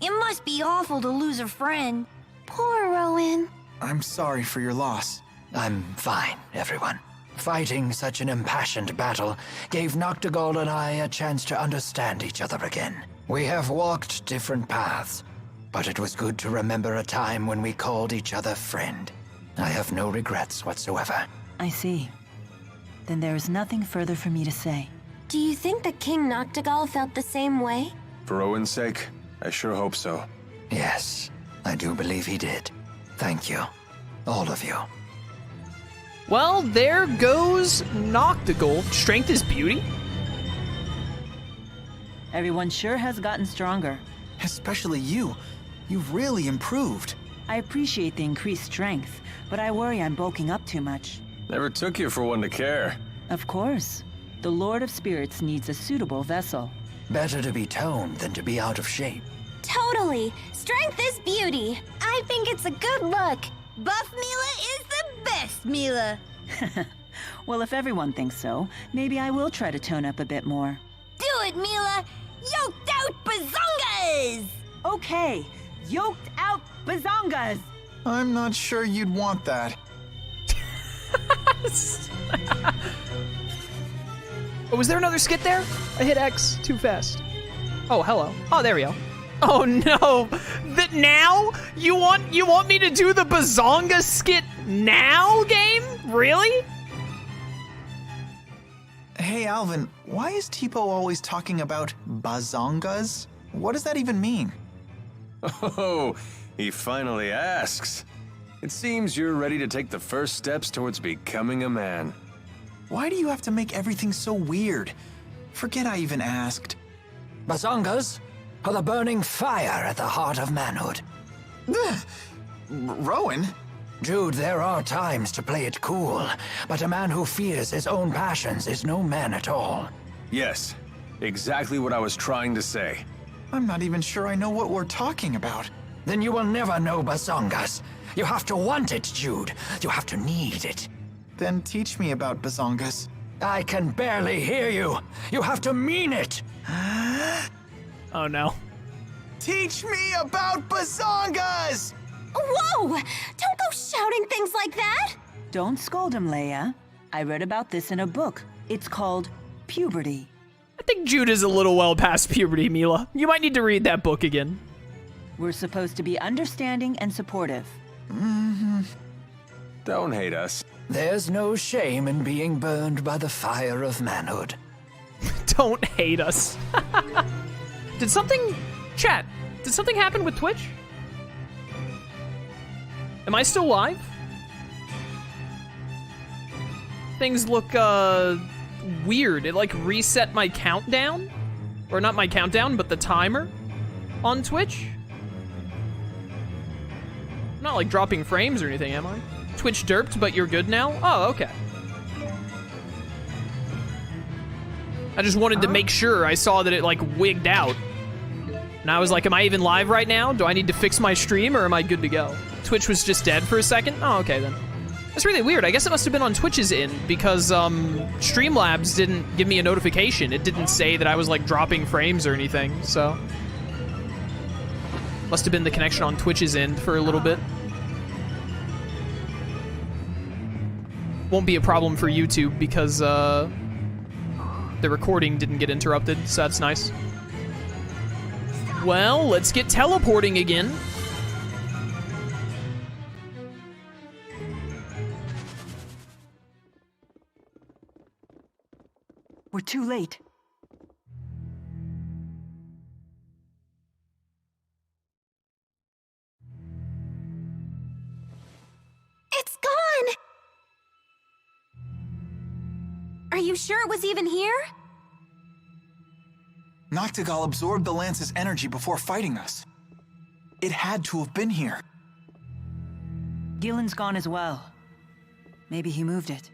It must be awful to lose a friend. Poor Rowan. I'm sorry for your loss. I'm fine, everyone. Fighting such an impassioned battle gave Noctigal and I a chance to understand each other again. We have walked different paths, but it was good to remember a time when we called each other friend. I have no regrets whatsoever. I see. Then there is nothing further for me to say. Do you think that King Noctigal felt the same way? For Owen's sake, I sure hope so. Yes, I do believe he did. Thank you, all of you. Well, there goes Noctigal. Strength is beauty. Everyone sure has gotten stronger. Especially you. You've really improved. I appreciate the increased strength, but I worry I'm bulking up too much. Never took you for one to care. Of course. The Lord of Spirits needs a suitable vessel. Better to be toned than to be out of shape. Totally. Strength is beauty. I think it's a good look. Buff Milla is the best Milla. Well, if everyone thinks so, maybe I will try to tone up a bit more. Do it, Milla. Yoked out bazongas! Okay, yoked out bazongas! I'm not sure you'd want that. Oh, was there another skit there? I hit X too fast. Oh, hello. Oh, there we go. Oh no! That now? You want me to do the Bazonga skit now, game? Really? Hey, Alvin, why is Tipo always talking about bazongas? What does that even mean? Oh, he finally asks. It seems you're ready to take the first steps towards becoming a man. Why do you have to make everything so weird? Forget I even asked. Bazongas are the burning fire at the heart of manhood. Rowan? Jude, there are times to play it cool, but a man who fears his own passions is no man at all. Yes, exactly what I was trying to say. I'm not even sure I know what we're talking about. Then you will never know Bazongas. You have to want it, Jude. You have to need it. Then teach me about bazongas. I can barely hear you. You have to mean it. Oh no. Teach me about bazongas! Whoa! Don't go shouting things like that! Don't scold him, Leia. I read about this in a book. It's called Puberty. I think Jude is a little well past puberty, Milla. You might need to read that book again. We're supposed to be understanding and supportive. Don't hate us. There's no shame in being burned by the fire of manhood. Don't hate us. Did something happen with Twitch? Am I still live? Things look, weird. It, like, reset my countdown? Or not my countdown, but the timer on Twitch? I'm not, like, dropping frames or anything, am I? Twitch derped, but you're good now? Oh, okay. I just wanted to make sure. I saw that it, like, wigged out. And I was like, am I even live right now? Do I need to fix my stream, or am I good to go? Twitch was just dead for a second? Oh, okay, then. That's really weird. I guess it must have been on Twitch's end, because, Streamlabs didn't give me a notification. It didn't say that I was, like, dropping frames or anything, so... Must have been the connection on Twitch's end for a little bit. Won't be a problem for YouTube, because, the recording didn't get interrupted, so that's nice. Well, let's get teleporting again. We're too late. It's gone! Are you sure it was even here? Noctigal absorbed the Lance's energy before fighting us. It had to have been here. Gilland's gone as well. Maybe he moved it.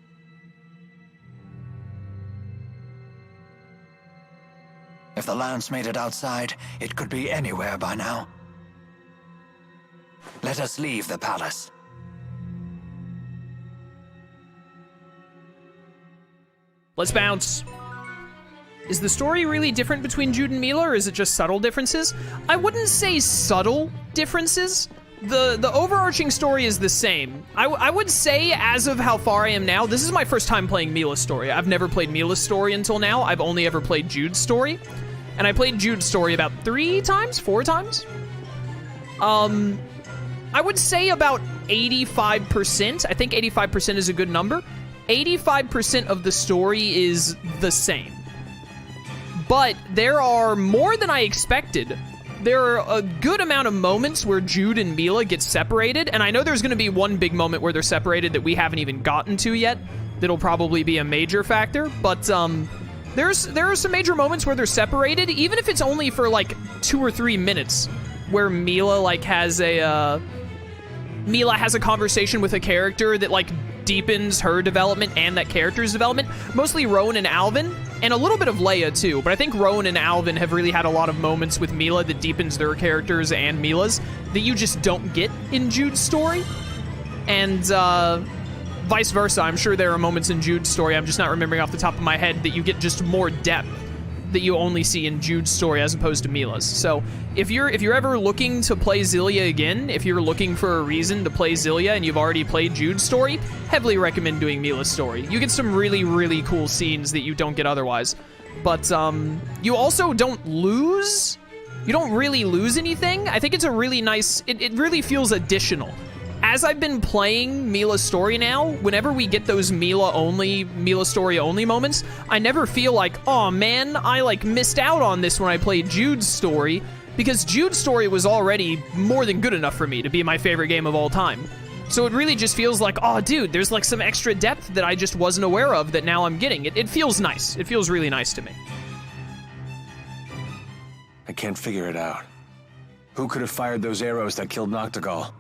If the Lance made it outside, it could be anywhere by now. Let us leave the palace. Let's bounce. Is the story really different between Jude and Milla, or is it just subtle differences? I wouldn't say subtle differences. The overarching story is the same. I would say, as of how far I am now, this is my first time playing Milla's story. I've never played Milla's story until now. I've only ever played Jude's story. And I played Jude's story about 4 times? I would say about 85%. I think 85% is a good number. 85% of the story is the same. But there are more than I expected. There are a good amount of moments where Jude and Milla get separated, and I know there's going to be one big moment where they're separated that we haven't even gotten to yet. That'll probably be a major factor, but there are some major moments where they're separated, even if it's only for like 2 or 3 minutes, where Milla has a conversation with a character that like deepens her development and that character's development. Mostly Rowan and Alvin, and a little bit of Leia too, but I think Rowan and Alvin have really had a lot of moments with Milla that deepens their characters and Milla's that you just don't get in Jude's story. And vice versa, I'm sure there are moments in Jude's story, I'm just not remembering off the top of my head, that you get just more depth that you only see in Jude's story as opposed to Milla's. So if you're ever looking to play Xillia again, if you're looking for a reason to play Xillia and you've already played Jude's story, heavily recommend doing Milla's story. You get some really, really cool scenes that you don't get otherwise. But you also don't lose. You don't really lose anything. I think it's a really nice, it really feels additional. As I've been playing Milla's story now, whenever we get those Milla story only moments, I never feel like, oh man, I like missed out on this when I played Jude's story, because Jude's story was already more than good enough for me to be my favorite game of all time. So it really just feels like, oh dude, there's like some extra depth that I just wasn't aware of that now I'm getting. It feels nice. It feels really nice to me. I can't figure it out. Who could have fired those arrows that killed Noctigal?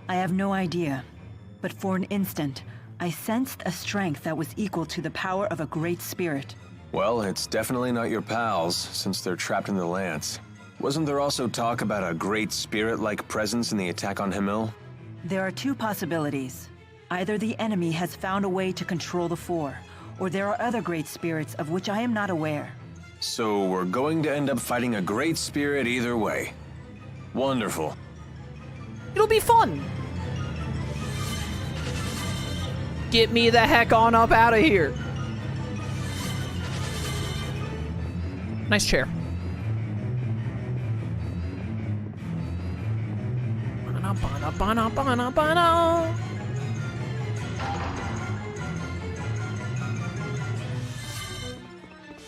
I have no idea, but for an instant, I sensed a strength that was equal to the power of a great spirit. Well, it's definitely not your pals, since they're trapped in the Lance. Wasn't there also talk about a great spirit-like presence in the attack on Himil? There are 2 possibilities. Either the enemy has found a way to control the Four, or there are other great spirits of which I am not aware. So we're going to end up fighting a great spirit either way. Wonderful. It'll be fun. Get me the heck on up out of here. Nice chair.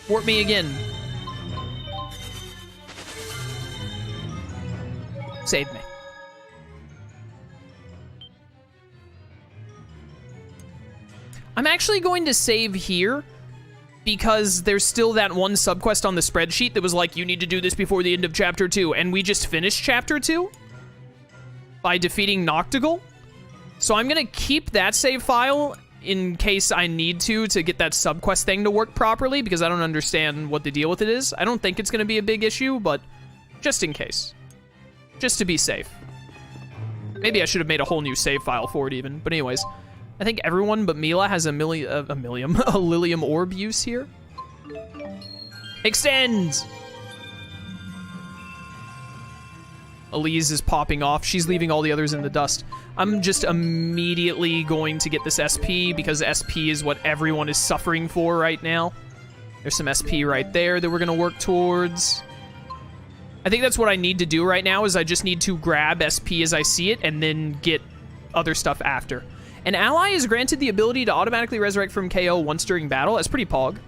Warp me again. Save me. I'm actually going to save here because there's still that one subquest on the spreadsheet that was like, you need to do this before the end of Chapter 2, and we just finished Chapter 2 by defeating Noctigal. So I'm going to keep that save file in case I need to get that subquest thing to work properly, because I don't understand what the deal with it is. I don't think it's going to be a big issue, but just in case. Just to be safe. Maybe I should have made a whole new save file for it even, but anyways. I think everyone but Milla has a Lilium orb use here. Extend! Elise is popping off. She's leaving all the others in the dust. I'm just immediately going to get this SP because SP is what everyone is suffering for right now. There's some SP right there that we're going to work towards. I think that's what I need to do right now is I just need to grab SP as I see it and then get other stuff after. An ally is granted the ability to automatically resurrect from KO once during battle. That's pretty pog.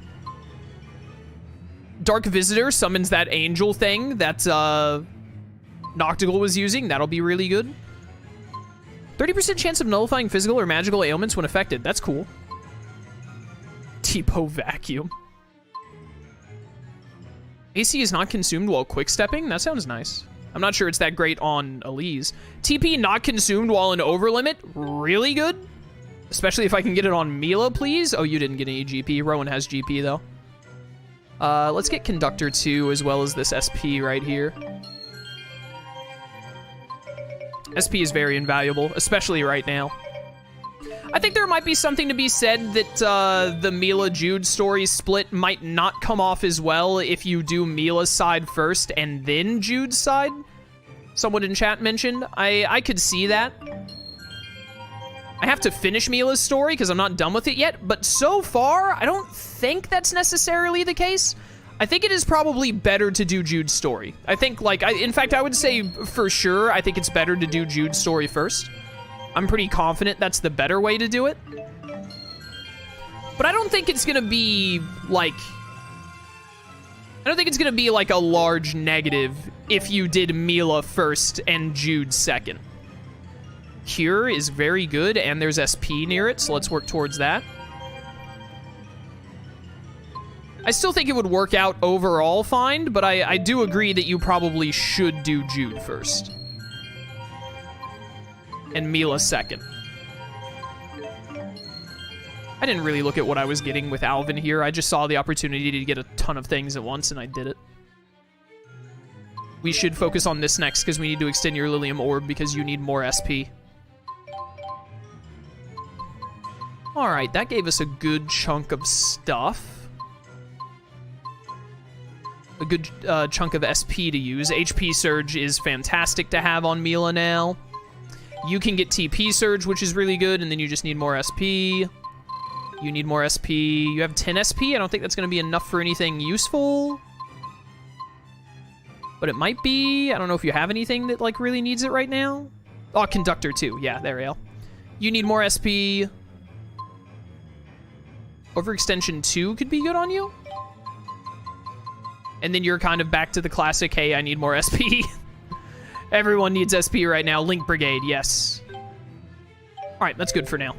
Dark Visitor summons that angel thing that Noctigal was using. That'll be really good. 30% chance of nullifying physical or magical ailments when affected. That's cool. Tipo Vacuum. AC is not consumed while quick-stepping? That sounds nice. I'm not sure it's that great on Elise. TP not consumed while in overlimit? Really good? Especially if I can get it on Milla, please. Oh, you didn't get any GP. Rowan has GP, though. Let's get Conductor 2 as well as this SP right here. SP is very invaluable, especially right now. I think there might be something to be said that the Milla-Jude story split might not come off as well if you do Milla's side first and then Jude's side. Someone in chat mentioned. I could see that. I have to finish Milla's story because I'm not done with it yet, but so far, I don't think that's necessarily the case. I think it is probably better to do Jude's story. I think, like, in fact, I would say for sure, I think it's better to do Jude's story first. I'm pretty confident that's the better way to do it. But I don't think it's gonna be, like... I don't think it's gonna be, like, a large negative if you did Milla first and Jude second. Cure is very good, and there's SP near it, so let's work towards that. I still think it would work out overall fine, but I do agree that you probably should do Jude first. And Milla second. I didn't really look at what I was getting with Alvin here. I just saw the opportunity to get a ton of things at once, and I did it. We should focus on this next, because we need to extend your Lilium Orb, because you need more SP. Alright, that gave us a good chunk of stuff. A good chunk of SP to use. HP Surge is fantastic to have on Milla now. You can get TP Surge, which is really good, and then you just need more SP. You need more SP. You have 10 SP. I don't think that's going to be enough for anything useful. But it might be. I don't know if you have anything that, like, really needs it right now. Oh, Conductor, too. Yeah, there we go. You need more SP. Overextension 2 could be good on you. And then you're kind of back to the classic, hey, I need more SP. Everyone needs SP right now. Link Brigade, yes. All right, that's good for now.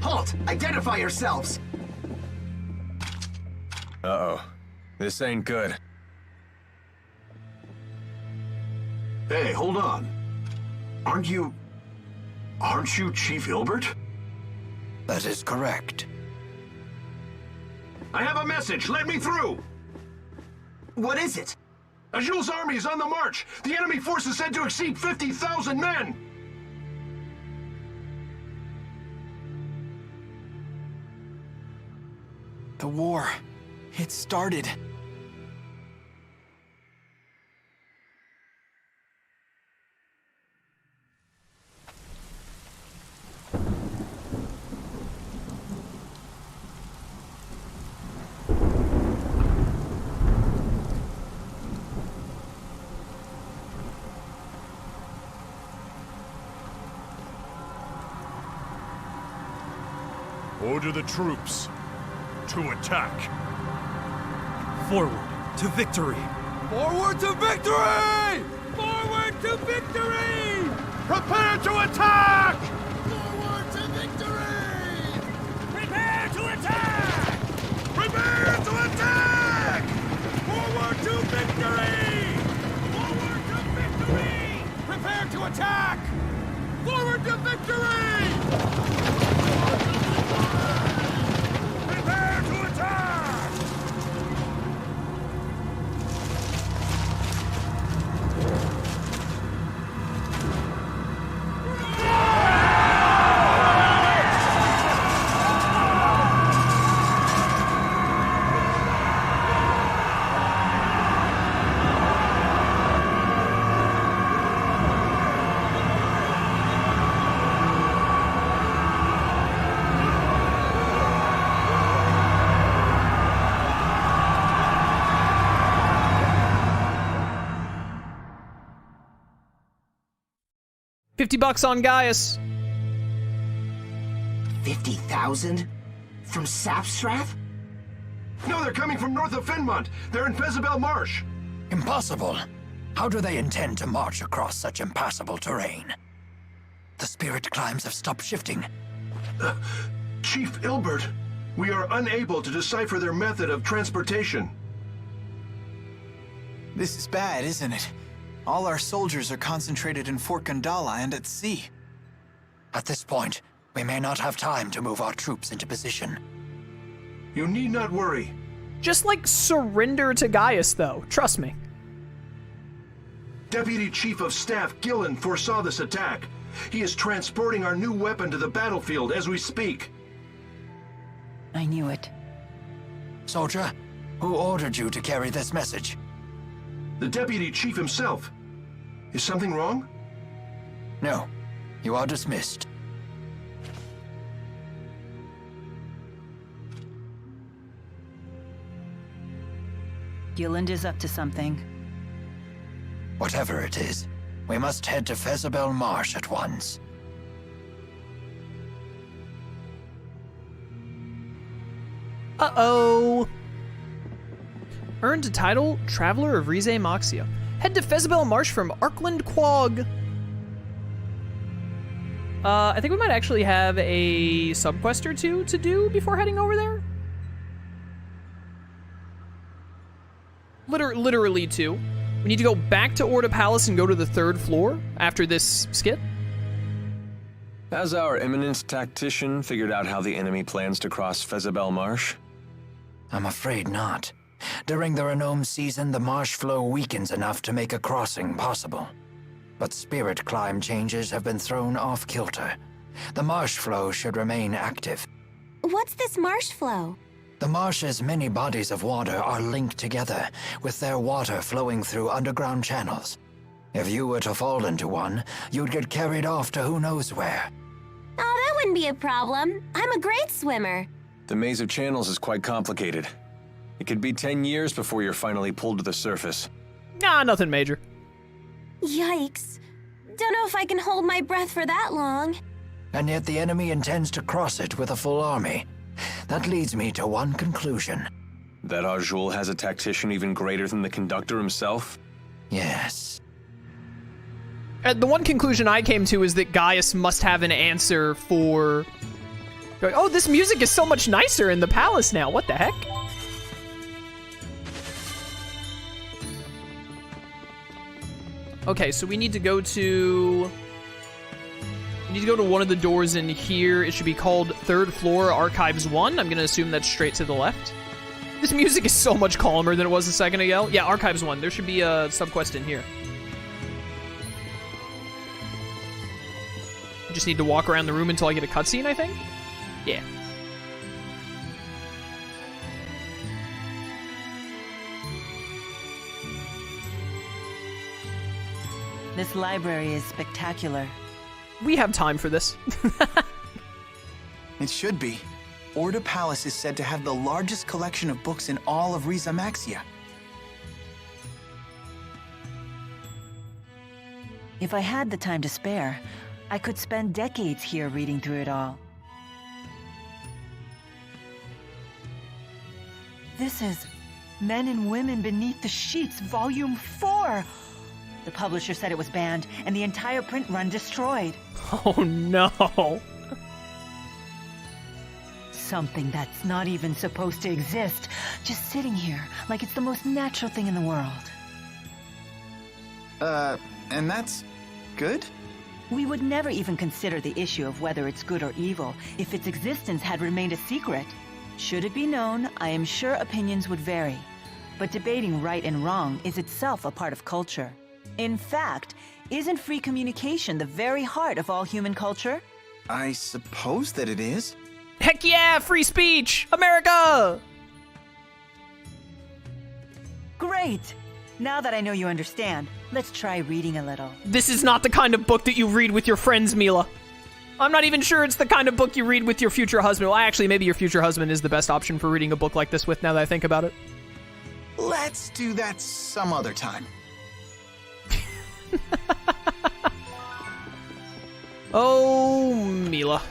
Halt! Identify yourselves! Uh-oh. This ain't good. Hey, hold on. Aren't you Chief Hilbert? That is correct. I have a message. Let me through. What is it? Ajul's army is on the march. The enemy force is said to exceed 50,000 men. The war. It started. Order the troops to attack. Forward to victory. Forward to victory! Forward to victory! Prepare to attack! Forward to victory! Prepare to attack! Prepare to attack! Forward to victory! Forward to victory! Prepare to attack! Forward to victory! Prepare to attack! $50 on Gaius. 50,000? From Sapstrath? No, they're coming from north of Finmont. They're in Fezabel Marsh. Impossible. How do they intend to march across such impassable terrain? The spirit climbs have stopped shifting. Chief Hilbert, we are unable to decipher their method of transportation. This is bad, isn't it? All our soldiers are concentrated in Fort Gandala and at sea. At this point, we may not have time to move our troops into position. You need not worry. Just, like, surrender to Gaius, though. Trust me. Deputy Chief of Staff Gilland foresaw this attack. He is transporting our new weapon to the battlefield as we speak. I knew it. Soldier, who ordered you to carry this message? The Deputy Chief himself. Is something wrong? No, you are dismissed. Gilland is up to something. Whatever it is, we must head to Fezabel Marsh at once. Uh-oh. Earned a title, Traveler of Rieze Maxia. Head to Fezabel Marsh from Arkland Quag. I think we might actually have a subquest or two to do before heading over there. Literally two. We need to go back to Orda Palace and go to the 3rd floor after this skit. Has our eminent tactician figured out how the enemy plans to cross Fezabel Marsh? I'm afraid not. During the Renome season, the marsh flow weakens enough to make a crossing possible. But spirit climb changes have been thrown off kilter. The marsh flow should remain active. What's this marsh flow? The marsh's many bodies of water are linked together, with their water flowing through underground channels. If you were to fall into one, you'd get carried off to who knows where. Oh, that wouldn't be a problem. I'm a great swimmer. The maze of channels is quite complicated. It could be 10 years before you're finally pulled to the surface. Nah, nothing major. Yikes. Don't know if I can hold my breath for that long. And yet the enemy intends to cross it with a full army. That leads me to one conclusion. That Arjul has a tactician even greater than the conductor himself? Yes. The one conclusion I came to is that Gaius must have an answer for... Oh, this music is so much nicer in the palace now. What the heck? Okay, so we need to go to... We need to go to one of the doors in here. It should be called 3rd Floor, Archives 1. I'm going to assume that's straight to the left. This music is so much calmer than it was a second ago. Yeah, Archives 1. There should be a subquest in here. I just need to walk around the room until I get a cutscene, I think? Yeah. This library is spectacular. We have time for this. It should be. Orda Palace is said to have the largest collection of books in all of Rieze Maxia. If I had the time to spare, I could spend decades here reading through it all. This is Men and Women Beneath the Sheets, Volume 4. The publisher said it was banned, and the entire print run destroyed. Oh no. Something that's not even supposed to exist, just sitting here like it's the most natural thing in the world. And that's good? We would never even consider the issue of whether it's good or evil if its existence had remained a secret. Should it be known, I am sure opinions would vary. But debating right and wrong is itself a part of culture. In fact, isn't free communication the very heart of all human culture? I suppose that it is. Heck yeah, free speech! America! Great! Now that I know you understand, let's try reading a little. This is not the kind of book that you read with your friends, Milla. I'm not even sure it's the kind of book you read with your future husband. Well, actually, maybe your future husband is the best option for reading a book like this with, now that I think about it. Let's do that some other time. Oh, Milla.